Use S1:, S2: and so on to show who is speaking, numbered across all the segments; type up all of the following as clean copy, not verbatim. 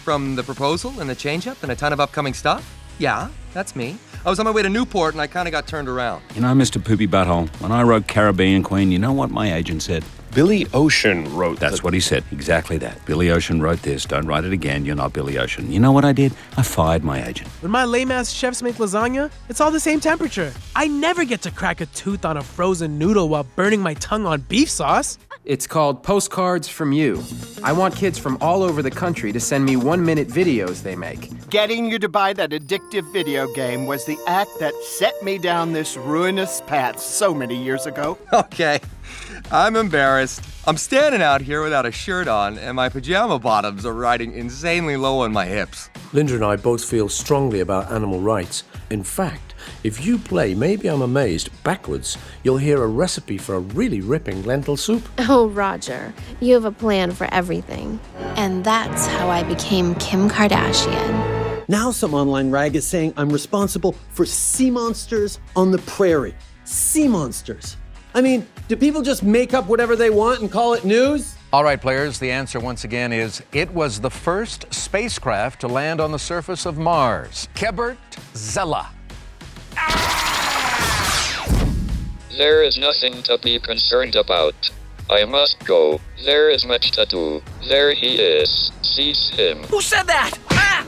S1: from the proposal and the change-up and a ton of upcoming stuff? Yeah, that's me. I was on my way to Newport and I kind of got turned around.
S2: You know, Mr. Poopy Butthole, when I wrote Caribbean Queen, you know what my agent said?
S3: Billy Ocean wrote
S2: That's what he said, exactly that. Billy Ocean wrote this, don't write it again, you're not Billy Ocean. You know what I did? I fired my agent.
S4: When my lame-ass chefs make lasagna, it's all the same temperature. I never get to crack a tooth on a frozen noodle while burning my tongue on beef sauce.
S5: It's called Postcards from You. I want kids from all over the country to send me 1-minute videos they make.
S6: Getting you to buy that addictive video game was the act that set me down this ruinous path so many years ago.
S1: Okay, I'm embarrassed. I'm standing out here without a shirt on, and my pajama bottoms are riding insanely low on my hips.
S7: Linda and I both feel strongly about animal rights. In fact, if you play Maybe I'm Amazed backwards, you'll hear a recipe for a really ripping lentil soup.
S8: Oh, Roger, you have a plan for everything. And that's how I became Kim Kardashian.
S9: Now some online rag is saying I'm responsible for sea monsters on the prairie. Sea monsters. I mean, do people just make up whatever they want and call it news?
S10: All right, players, the answer once again is it was the first spacecraft to land on the surface of Mars. Kebert Zella.
S11: There is nothing to be concerned about. I must go. There is much to do. There he is. Seize him.
S12: Who said that?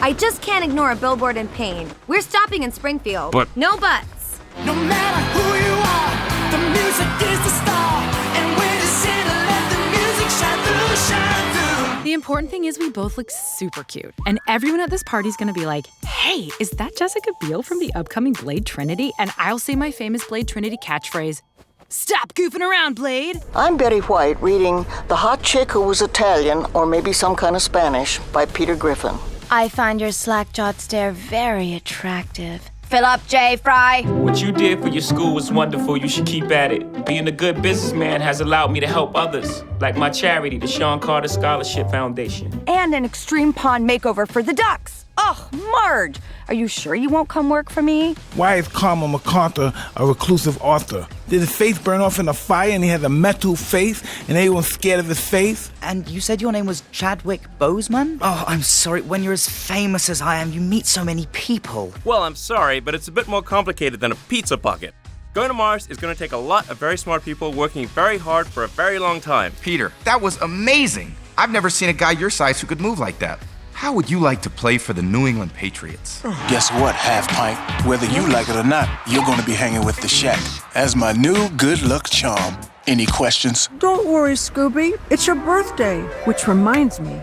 S12: I just can't ignore a billboard in pain. We're stopping in Springfield.
S2: But-
S12: No buts.
S13: No matter who you are, the music is the star. And we're just here to let the music shine through, shine through.
S14: The important thing is we both look super cute. And everyone at this party's gonna be like, hey, is that Jessica Biel from the upcoming Blade Trinity? And I'll say my famous Blade Trinity catchphrase, stop goofing around, Blade.
S15: I'm Betty White reading The Hot Chick Who Was Italian, or maybe some kind of Spanish, by Peter Griffin.
S8: I find your slack-jawed stare very attractive. Fill up, J. Fry.
S16: What you did for your school was wonderful. You should keep at it. Being a good businessman has allowed me to help others, like my charity, the Sean Carter Scholarship Foundation.
S12: And an extreme pond makeover for the ducks. Ugh, Marge, are you sure you won't come work for me?
S13: Why is Karma MacArthur a reclusive author? Did his face burn off in a fire and he had a metal face and everyone's scared of his face?
S17: And you said your name was Chadwick Boseman? Oh, I'm sorry. When you're as famous as I am, you meet so many people.
S16: Well, I'm sorry, but it's a bit more complicated than a pizza bucket. Going to Mars is going to take a lot of very smart people working very hard for a very long time.
S18: Peter, that was amazing. I've never seen a guy your size who could move like that. How would you like to play for the New England Patriots?
S13: Guess what, Half Pint? Whether you like it or not, you're going to be hanging with the Shack as my new good luck charm. Any questions?
S19: Don't worry, Scooby. It's your birthday, which reminds me.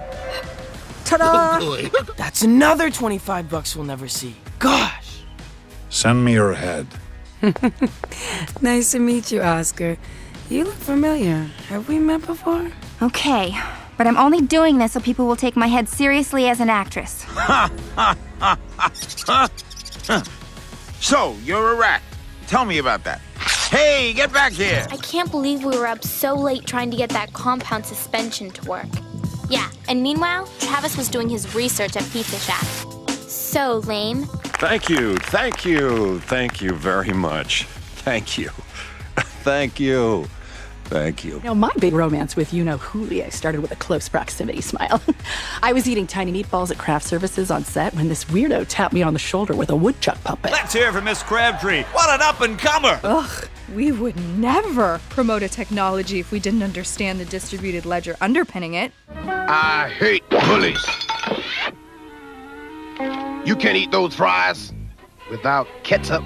S19: Ta-da!
S4: Oh, boy. That's another $25 we'll never see. Gosh.
S2: Send me your head.
S14: Nice to meet you, Oscar. You look familiar. Have we met before?
S12: Okay, but I'm only doing this so people will take my head seriously as an actress.
S18: So, you're a rat. Tell me about that. Hey, get back here!
S8: I can't believe we were up so late trying to get that compound suspension to work. Yeah, and meanwhile, Travis was doing his research at Pizza Shack. So lame.
S3: Thank you very much. Thank you. Thank you. Thank you.
S14: You know, my big romance with you-know-who started with a close proximity smile. I was eating tiny meatballs at craft services on set when this weirdo tapped me on the shoulder with a woodchuck puppet.
S20: Let's hear from Miss Crabtree. What an up-and-comer!
S14: Ugh, we would never promote a technology if we didn't understand the distributed ledger underpinning it.
S18: I hate bullies. You can't eat those fries without ketchup.